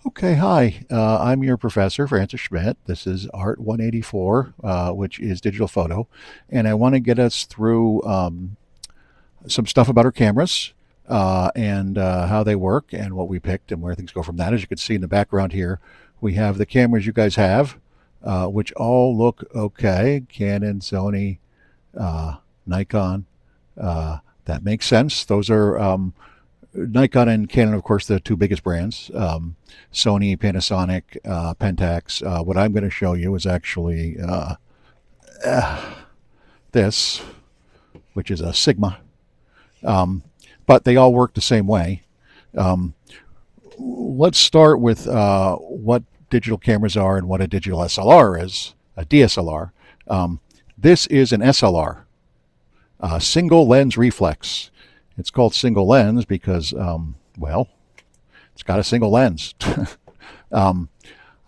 Okay, hi. I'm your professor, Francis Schmidt. This is Art 184, which is digital photo. And I want to get us through some stuff about our cameras and how they work and what we picked and where things go from that. As you can see in the background here, we have the cameras you guys have, which all look okay. Canon, Sony, uh, Nikon. That makes sense. Those are Nikon and Canon, of course, the two biggest brands. Sony, Panasonic, Pentax. What I'm going to show you is actually this, which is a Sigma. Um, but they all work the same way. Um, let's start with what digital cameras are and what a digital SLR is, a DSLR. Um, this is an SLR, single lens reflex. It's called single lens because, well, it's got a single lens. um,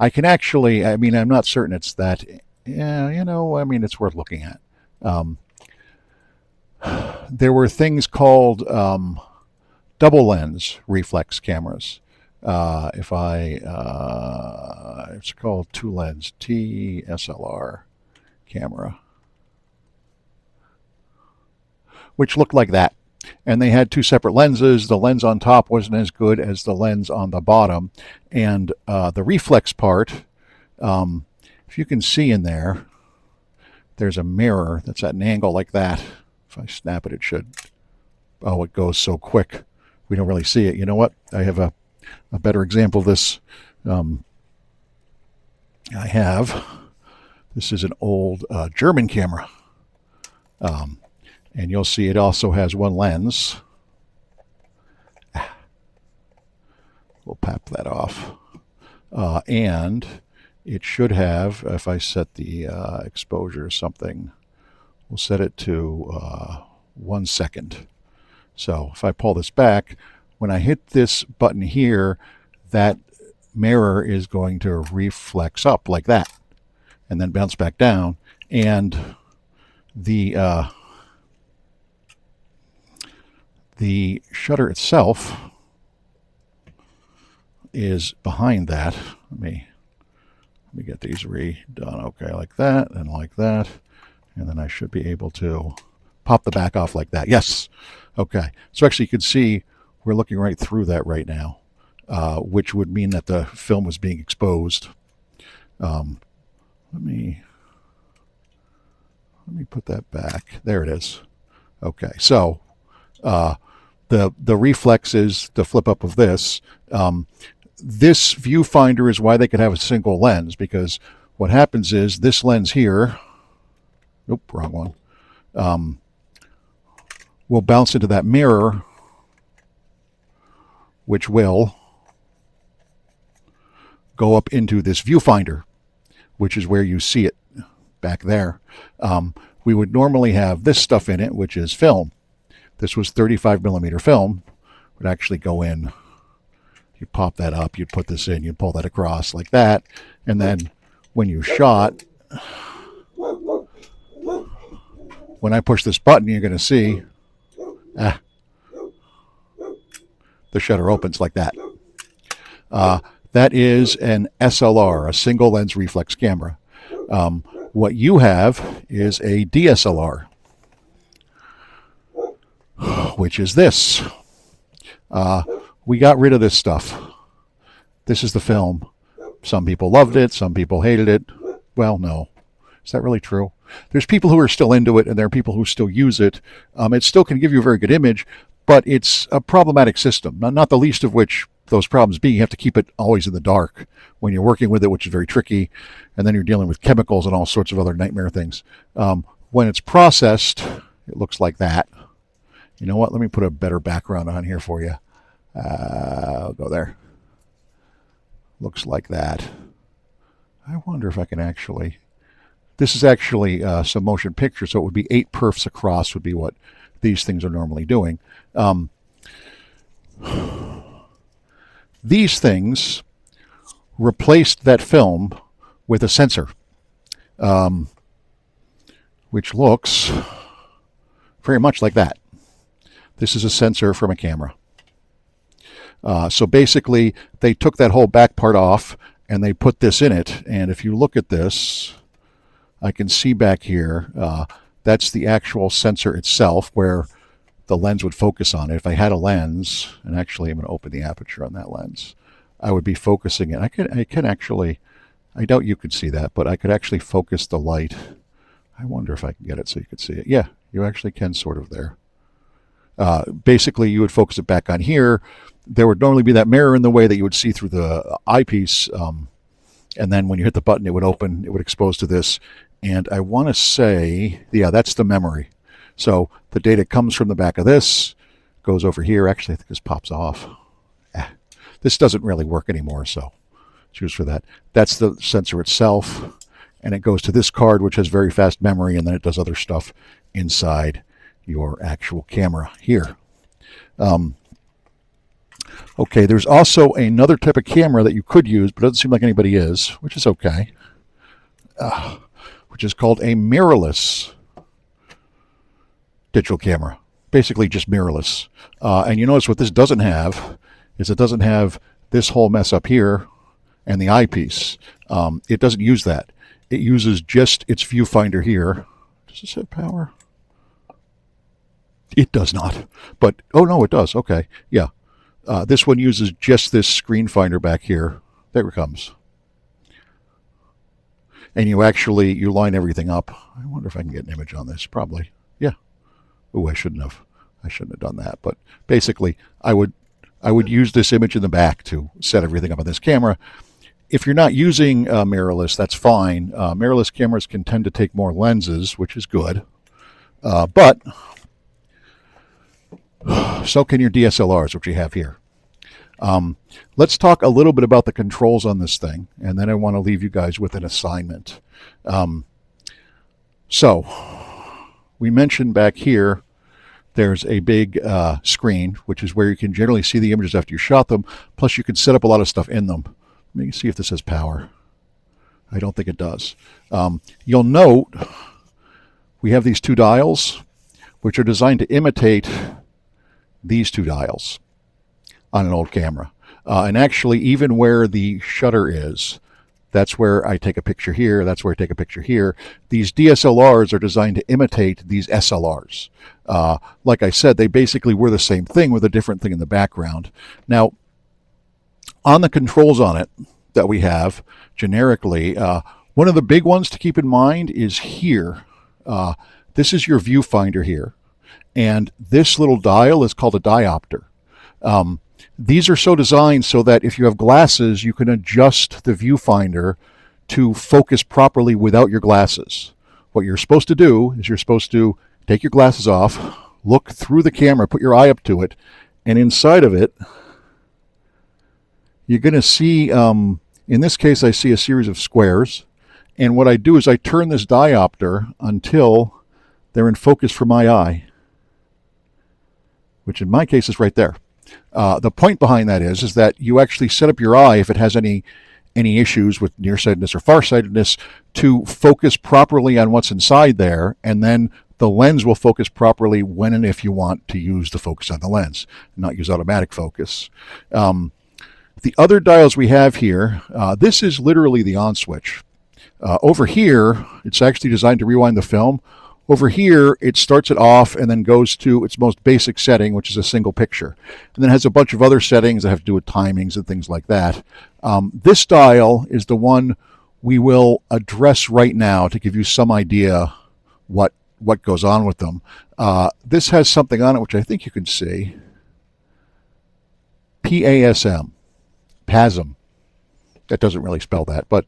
I can actually, I mean, I'm not certain it's that, yeah, I mean, it's worth looking at. Um, there were things called double lens reflex cameras. It's called two lens TSLR camera, which looked like that. And they had two separate lenses. The lens on top wasn't as good as the lens on the bottom. And the reflex part, um, if you can see in there, there's a mirror that's at an angle like that. If I snap it, it should. Oh, it goes so quick. We don't really see it. You know what? I have a better example of this. Um, I have. This is an old German camera. Um, and you'll see it also has one lens. We'll pop that off. And it should have, if I set the exposure or something, we'll set it to 1 second. So if I pull this back, when I hit this button here, that mirror is going to reflex up like that and then bounce back down. And the shutter itself is behind that. Let me get these redone. Okay, like that and like that. And then I should be able to pop the back off like that. Yes. Okay. So actually you can see we're looking right through that right now, which would mean that the film was being exposed. Um, let me put that back. There it is. Okay. So the reflex is the flip up of this. This viewfinder is why they could have a single lens, because what happens is this lens here, nope, wrong one, will bounce into that mirror, which will go up into this viewfinder, which is where you see it back there. We would normally have this stuff in it, which is film. This was 35 millimeter film, would actually go in. You pop that up, you'd put this in, you'd pull that across like that, and then when you shot, when I push this button, you're going to see the shutter opens like that. That is an SLR, a single lens reflex camera. What you have is a DSLR, which is this. We got rid of this stuff. This is the film. Some people loved it, some people hated it. Well, no. Is that really true? There's people who are still into it, and there are people who still use it. It still can give you a very good image, but it's a problematic system, not the least of which those problems being you have to keep it always in the dark when you're working with it, which is very tricky, and then you're dealing with chemicals and all sorts of other nightmare things. When it's processed, it looks like that. You know what? Let me put a better background on here for you. I'll go there. Looks like that. I wonder if I can actually. This is actually some motion picture, so it would be 8 perfs across would be what these things are normally doing. These things replaced that film with a sensor, which looks very much like that. This is a sensor from a camera. So basically, they took that whole back part off and they put this in it. And if you look at this, I can see back here, that's the actual sensor itself where the lens would focus on it. If I had a lens, and actually I'm going to open the aperture on that lens, I would be focusing it. I can actually, I doubt you could see that, but I could actually focus the light. I wonder if I can get it so you could see it. Yeah, you actually can sort of there. Basically, you would focus it back on here. There would normally be that mirror in the way that you would see through the eyepiece. And then when you hit the button, it would open, it would expose to this. And I want to say, yeah, that's the memory. So the data comes from the back of this, goes over here. Actually, I think this pops off. This doesn't really work anymore, so choose for that. That's the sensor itself. And it goes to this card, which has very fast memory, and then it does other stuff inside your actual camera here. Okay, there's also another type of camera that you could use, but it doesn't seem like anybody is, which is okay, which is called a mirrorless digital camera. Basically just mirrorless. And you notice what this doesn't have is it doesn't have this whole mess up here and the eyepiece. It doesn't use that. It uses just its viewfinder here. Does this have power? It does not. But, oh no, it does. Okay, yeah. This one uses just this screen finder back here. There it comes. And you line everything up. I wonder if I can get an image on this. Probably. Yeah. Oh, I shouldn't have done that. But basically, I would use this image in the back to set everything up on this camera. If you're not using mirrorless, that's fine. Mirrorless cameras can tend to take more lenses, which is good. But so can your DSLRs, which you have here. Let's talk a little bit about the controls on this thing, and then I want to leave you guys with an assignment. So we mentioned back here there's a big screen, which is where you can generally see the images after you shot them, plus you can set up a lot of stuff in them. Let me see if this has power. I don't think it does. You'll note we have these two dials, which are designed to imitate these two dials on an old camera. And actually, even where the shutter is, that's where I take a picture here, that's where I take a picture here. These DSLRs are designed to imitate these SLRs. Like I said, they basically were the same thing with a different thing in the background. Now, on the controls on it that we have, generically, one of the big ones to keep in mind is here. This is your viewfinder here. And this little dial is called a diopter. These are so designed so that if you have glasses, you can adjust the viewfinder to focus properly without your glasses. What you're supposed to do is you're supposed to take your glasses off, look through the camera, put your eye up to it, and inside of it, you're going to see, in this case, I see a series of squares. And what I do is I turn this diopter until they're in focus for my eye, which in my case is right there. The point behind that is that you actually set up your eye, if it has any issues with nearsightedness or farsightedness, to focus properly on what's inside there, and then the lens will focus properly when and if you want to use the focus on the lens, not use automatic focus. The other dials we have here, this is literally the on switch. Over here, it's actually designed to rewind the film. Over here, it starts it off and then goes to its most basic setting, which is a single picture. And then it has a bunch of other settings that have to do with timings and things like that. This dial is the one we will address right now to give you some idea what goes on with them. This has something on it which I think you can see. PASM. PASM. That doesn't really spell that, but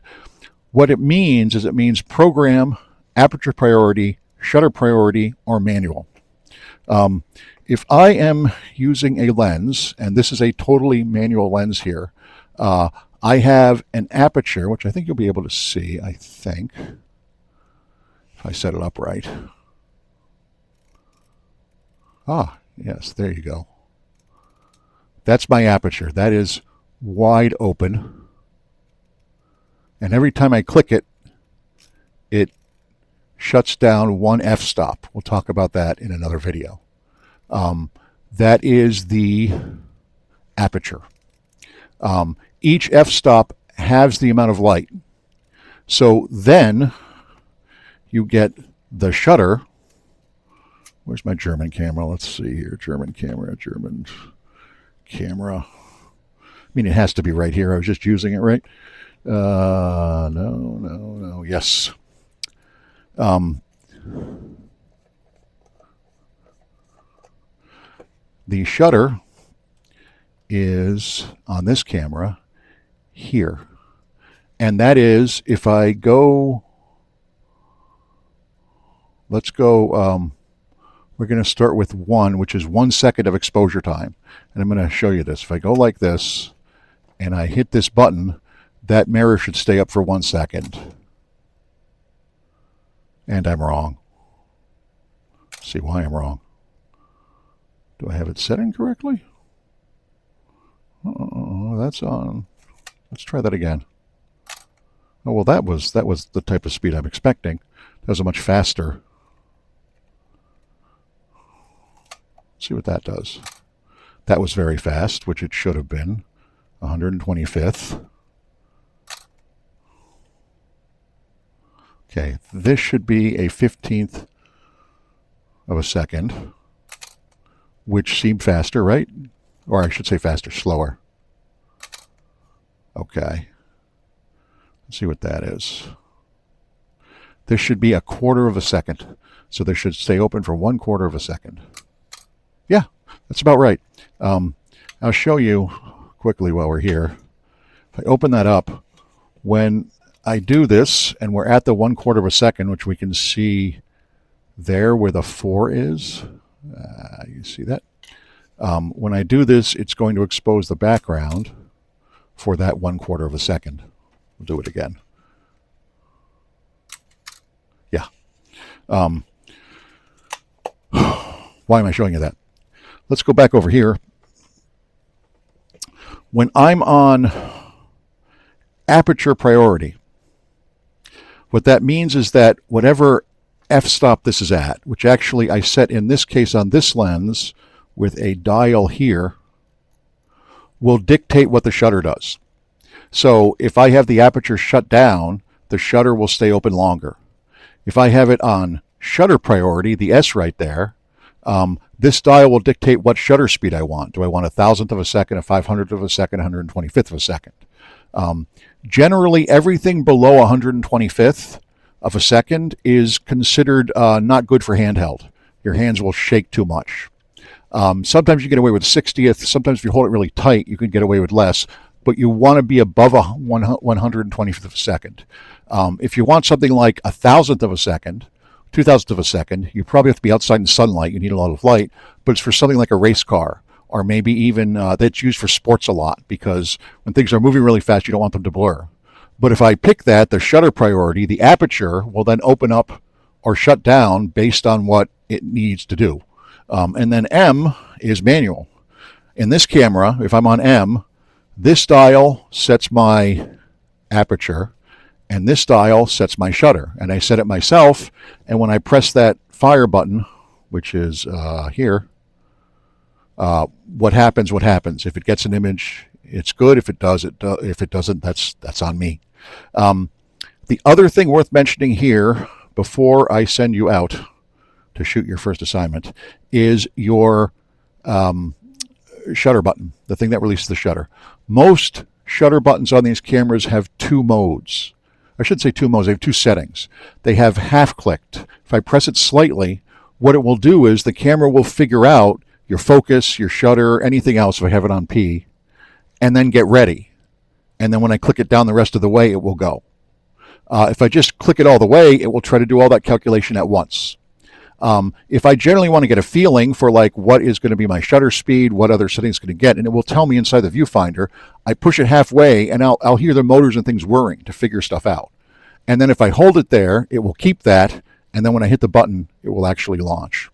what it means is it means program, aperture priority, shutter priority, or manual. If I am using a lens, and this is a totally manual lens here, I have an aperture, which I think you'll be able to see, I think, if I set it up right. Ah, yes, there you go. That's my aperture. That is wide open. And every time I click it, it shuts down one f-stop. We'll talk about that in another video. That is the aperture. Each f-stop halves the amount of light. So then you get the shutter. Where's my German camera? Let's see here. German camera. I mean, it has to be right here. I was just using it, right? No. Yes. The shutter is on this camera here. And that is, if I go, let's go, we're going to start with 1, which is 1 second of exposure time. And I'm going to show you this. If I go like this and I hit this button, that mirror should stay up for 1 second. And I'm wrong. Let's see why I'm wrong. Do I have it set incorrectly? That's on. Let's try that again. Oh, well, that was the type of speed I'm expecting. That was a much faster. Let's see what that does. That was very fast, which it should have been. 125th. Okay, this should be a 15th of a second, which seemed faster, right? Or I should say faster, slower. Okay. Let's see what that is. This should be 1/4 of a second. So this should stay open for 1/4 of a second. Yeah, that's about right. I'll show you quickly while we're here. If I open that up, when I do this, and we're at the 1/4 of a second, which we can see there where the 4 is. You see that? When I do this, it's going to expose the background for that 1/4 of a second. We'll do it again. Yeah. Why am I showing you that? Let's go back over here. When I'm on aperture priority, what that means is that whatever f-stop this is at, which actually I set in this case on this lens with a dial here, will dictate what the shutter does. So if I have the aperture shut down, the shutter will stay open longer. If I have it on shutter priority, the S right there, this dial will dictate what shutter speed I want. Do I want 1,000th of a second, a 500th of a second, 125th of a second? Generally, everything below 125th of a second is considered not good for handheld. Your hands will shake too much. Sometimes you get away with 60th. Sometimes if you hold it really tight, you can get away with less. But you want to be above 125th of a second. If you want something like 1,000th of a second, 2,000th of a second, you probably have to be outside in sunlight. You need a lot of light. But it's for something like a race car, or maybe even that's used for sports a lot, because when things are moving really fast, you don't want them to blur. But if I pick that, the shutter priority, the aperture will then open up or shut down based on what it needs to do. And then M is manual. In this camera, if I'm on M, this dial sets my aperture, and this dial sets my shutter. And I set it myself, and when I press that fire button, which is here, what happens, what happens. If it gets an image, it's good. If it does, if it doesn't, that's on me. The other thing worth mentioning here, before I send you out to shoot your first assignment, is your shutter button, the thing that releases the shutter. Most shutter buttons on these cameras have 2 modes. I should say 2 modes. They have 2 settings. They have half clicked. If I press it slightly, what it will do is the camera will figure out your focus, your shutter, anything else if I have it on P, and then get ready. And then when I click it down the rest of the way, it will go. If I just click it all the way, it will try to do all that calculation at once. If I generally want to get a feeling for like what is going to be my shutter speed, what other settings going to get, and it will tell me inside the viewfinder, I push it halfway and I'll hear the motors and things whirring to figure stuff out. And then if I hold it there, it will keep that, and then when I hit the button, it will actually launch.